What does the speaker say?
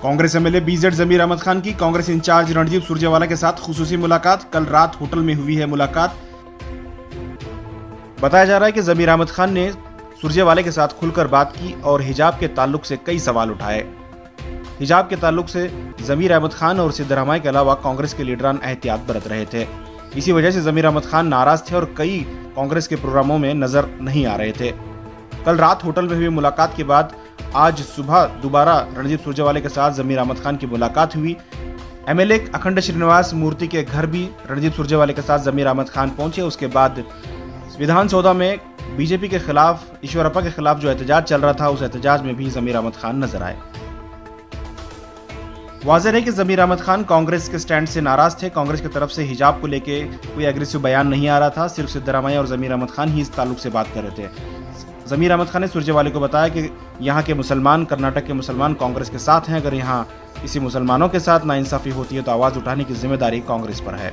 Congress MLA BZ जमीर अहमद खान की Congress in charge Randeep Surjewala के साथ खुसूसी मुलाकात। कल रात होटल में हुई है मुलाकात। बताया जा रहा है कि जमीर अहमद खान ने सुरजेवाला के साथ खुलकर बात की और हिजाब के ताल्लुक से कई सवाल उठाए। हिजाब के ताल्लुक से जमीर अहमद खान और सिद्धरामैया के अलावा कांग्रेस के लीडरान एहतियात बरत रहे थे। इसी वजह से जमीर अहमद खान नाराज थे और कई कांग्रेस के प्रोग्रामों में नजर नहीं आ रहे थे। कल रात होटल में हुई मुलाकात के बाद आज सुबह दोबारा रणदीप सुरजेवाला के साथ जमीर अहमद खान की मुलाकात हुई। एमएलए अखंड श्रीनिवास मूर्ति के घर भी रणदीप सुरजेवाला के साथ जमीर अहमद खान पहुंचे। उसके बाद विधानसौदा में बीजेपी के खिलाफ, ईश्वरप्पा के खिलाफ जो एहतजाज चल रहा था, उस एहतजाज में भी जमीर अहमद खान नजर आए। वाज़ेह है कि जमीर अहमद खान कांग्रेस के स्टैंड से नाराज थे। कांग्रेस की तरफ से हिजाब को लेके कोई एग्रेसिव बयान नहीं आ रहा था। सिर्फ सिद्धरामैया और जमीर अहमद खान ही इस ताल्लुक से बात कर रहे थे। जमीर अहमद खान ने सुरजेवाला को बताया कि यहाँ के मुसलमान, कर्नाटक के मुसलमान कांग्रेस के साथ हैं। अगर यहाँ किसी मुसलमानों के साथ नाइंसाफी होती है तो आवाज़ उठाने की जिम्मेदारी कांग्रेस पर है।